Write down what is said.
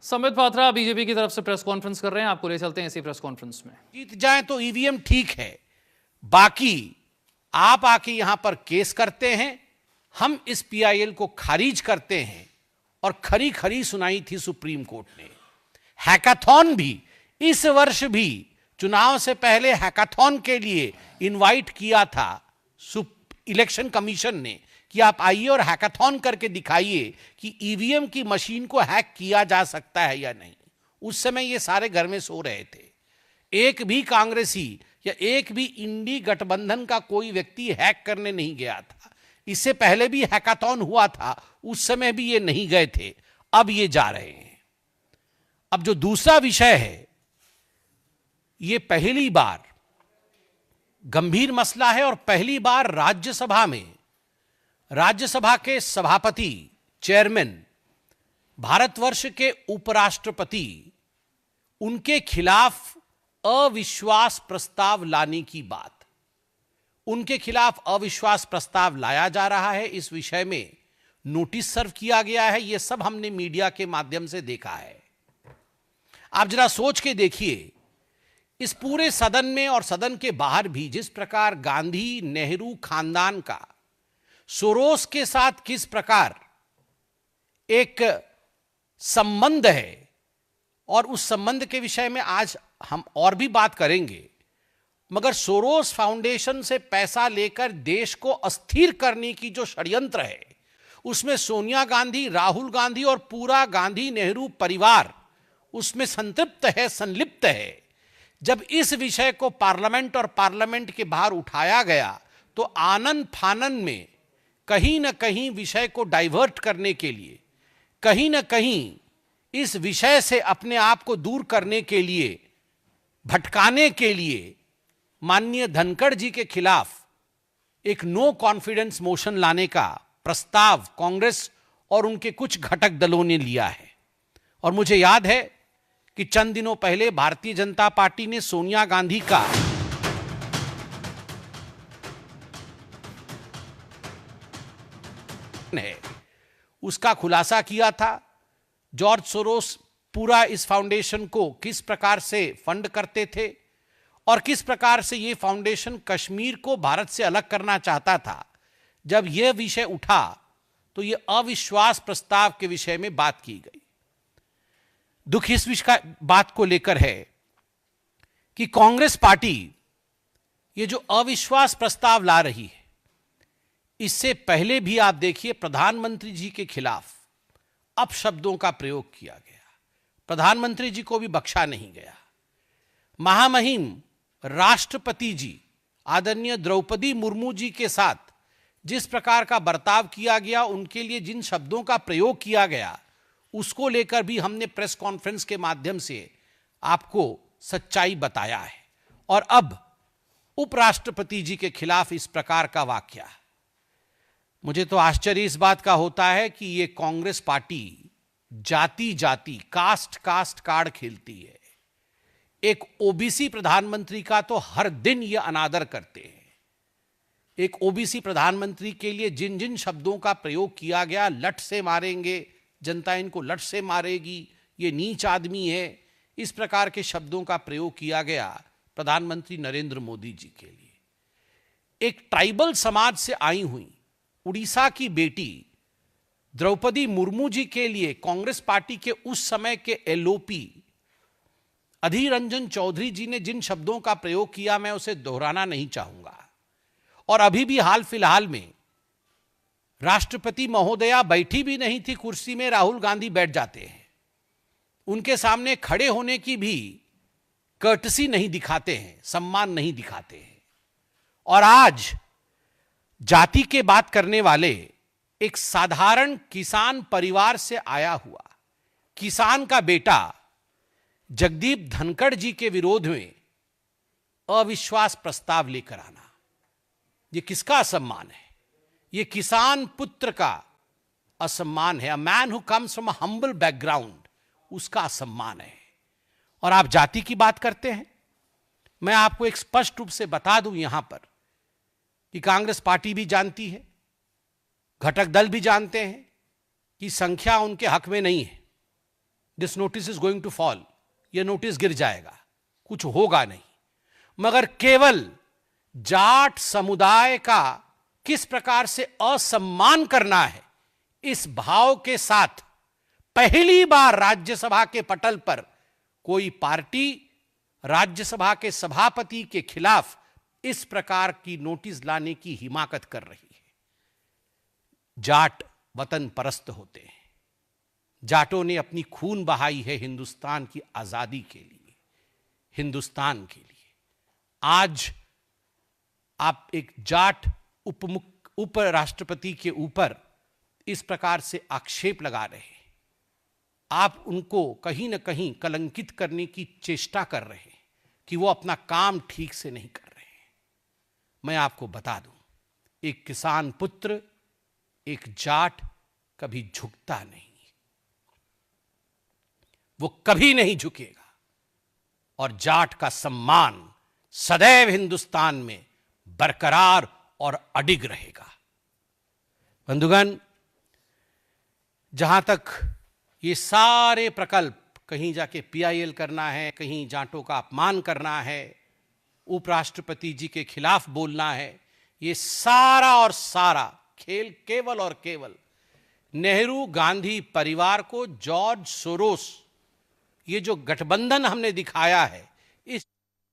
Sambit Patra BJP की तरफ से प्रेस कॉन्फ्रेंस कर रहे हैं, आपको ले चलते हैं इसी प्रेस कॉन्फ्रेंस में। जीत जाए तो ईवीएम ठीक है, बाकी आप आके यहां पर केस करते हैं, हम इस पीआईएल को खारिज करते हैं और खरी खरी सुनाई थी सुप्रीम कोर्ट ने। हैकाथॉन भी इस वर्ष भी चुनाव से पहले हैकाथॉन के लिए इनवाइट किया था इलेक्शन कमीशन ने कि आप आइए और हैकाथॉन करके दिखाइए कि ईवीएम की मशीन को हैक किया जा सकता है या नहीं। उस समय ये सारे घर में सो रहे थे, एक भी कांग्रेसी या एक भी इंडी गठबंधन का कोई व्यक्ति हैक करने नहीं गया था। इससे पहले भी हैकाथॉन हुआ था, उस समय भी ये नहीं गए थे, अब ये जा रहे हैं। अब जो दूसरा विषय है, ये पहली बार गंभीर मसला है और पहली बार राज्यसभा में राज्यसभा के सभापति, चेयरमैन, भारतवर्ष के उपराष्ट्रपति, उनके खिलाफ अविश्वास प्रस्ताव लाने की बात, उनके खिलाफ अविश्वास प्रस्ताव लाया जा रहा है। इस विषय में नोटिस सर्व किया गया है। यह सब हमने मीडिया के माध्यम से देखा है। आप जरा सोच के देखिए, इस पूरे सदन में और सदन के बाहर भी जिस प्रकार गांधी नेहरू खानदान का सोरोस के साथ किस प्रकार एक संबंध है, और उस संबंध के विषय में आज हम और भी बात करेंगे, मगर सोरोस फाउंडेशन से पैसा लेकर देश को अस्थिर करने की जो षड्यंत्र है, उसमें सोनिया गांधी, राहुल गांधी और पूरा गांधी नेहरू परिवार उसमें संतृप्त है, संलिप्त है। जब इस विषय को पार्लियामेंट और पार्लियामेंट के बाहर उठाया गया तो आनन फानन में कहीं ना कहीं विषय को डाइवर्ट करने के लिए, कहीं ना कहीं इस विषय से अपने आप को दूर करने के लिए, भटकाने के लिए माननीय धनखड़ जी के खिलाफ एक नो कॉन्फिडेंस मोशन लाने का प्रस्ताव कांग्रेस और उनके कुछ घटक दलों ने लिया है। और मुझे याद है कि चंद दिनों पहले भारतीय जनता पार्टी ने सोनिया गांधी का उसका खुलासा किया था। जॉर्ज सोरोस पूरा इस फाउंडेशन को किस प्रकार से फंड करते थे और किस प्रकार से यह फाउंडेशन कश्मीर को भारत से अलग करना चाहता था। जब यह विषय उठा तो यह अविश्वास प्रस्ताव के विषय में बात की गई। दुख इस विषय का बात को लेकर है कि कांग्रेस पार्टी ये जो अविश्वास प्रस्ताव ला रही है, इससे पहले भी आप देखिए प्रधानमंत्री जी के खिलाफ अपशब्दों का प्रयोग किया गया, प्रधानमंत्री जी को भी बख्शा नहीं गया। महामहिम राष्ट्रपति जी आदरणीय द्रौपदी मुर्मू जी के साथ जिस प्रकार का बर्ताव किया गया, उनके लिए जिन शब्दों का प्रयोग किया गया, उसको लेकर भी हमने प्रेस कॉन्फ्रेंस के माध्यम से आपको सच्चाई बताया है। और अब उपराष्ट्रपति जी के खिलाफ इस प्रकार का वाकया, मुझे तो आश्चर्य इस बात का होता है कि ये कांग्रेस पार्टी जाति जाति, कास्ट कास्ट कार्ड खेलती है। एक ओबीसी प्रधानमंत्री का तो हर दिन ये अनादर करते हैं। एक ओबीसी प्रधानमंत्री के लिए जिन जिन शब्दों का प्रयोग किया गया, लठ से मारेंगे, जनता इनको लठ से मारेगी, ये नीच आदमी है, इस प्रकार के शब्दों का प्रयोग किया गया प्रधानमंत्री नरेंद्र मोदी जी के लिए। एक ट्राइबल समाज से आई हुई उड़ीसा की बेटी द्रौपदी मुर्मू जी के लिए कांग्रेस पार्टी के उस समय के एलओपी अधीर रंजन चौधरी जी ने जिन शब्दों का प्रयोग किया, मैं उसे दोहराना नहीं चाहूंगा। और अभी भी हाल फिलहाल में राष्ट्रपति महोदया बैठी भी नहीं थी कुर्सी में, राहुल गांधी बैठ जाते हैं, उनके सामने खड़े होने की भी कर्टसी नहीं दिखाते हैं, सम्मान नहीं दिखाते हैं। और आज जाति के बात करने वाले एक साधारण किसान परिवार से आया हुआ किसान का बेटा जगदीप धनखड़ जी के विरोध में अविश्वास प्रस्ताव लेकर आना, यह किसका असम्मान है? यह किसान पुत्र का असम्मान है। A man who comes from a humble background, उसका असम्मान है। और आप जाति की बात करते हैं। मैं आपको एक स्पष्ट रूप से बता दूं यहां पर कि कांग्रेस पार्टी भी जानती है, घटक दल भी जानते हैं कि संख्या उनके हक में नहीं है। This notice is going to fall, यह नोटिस गिर जाएगा, कुछ होगा नहीं। मगर केवल जाट समुदाय का किस प्रकार से असम्मान करना है, इस भाव के साथ पहली बार राज्यसभा के पटल पर कोई पार्टी राज्यसभा के सभापति के खिलाफ इस प्रकार की नोटिस लाने की हिमाकत कर रही है। जाट वतन परस्त होते हैं, जाटों ने अपनी खून बहाई है हिंदुस्तान की आजादी के लिए, हिंदुस्तान के लिए। आज आप एक जाट उपराष्ट्रपति के ऊपर इस प्रकार से आक्षेप लगा रहे हैं, आप उनको कहीं ना कहीं कलंकित करने की चेष्टा कर रहे हैं कि वो अपना काम ठीक से नहीं कर रहे हैं। मैं आपको बता दूं, एक किसान पुत्र, एक जाट कभी झुकता नहीं, वो कभी नहीं झुकेगा, और जाट का सम्मान सदैव हिंदुस्तान में बरकरार और अडिग रहेगा। बंधुगण, जहां तक ये सारे प्रकल्प, कहीं जाके पीआईएल करना है, कहीं जाटों का अपमान करना है, उपराष्ट्रपति जी के खिलाफ बोलना है, ये सारा और सारा खेल केवल और केवल नेहरू गांधी परिवार को, जॉर्ज सोरोस, ये जो गठबंधन हमने दिखाया है,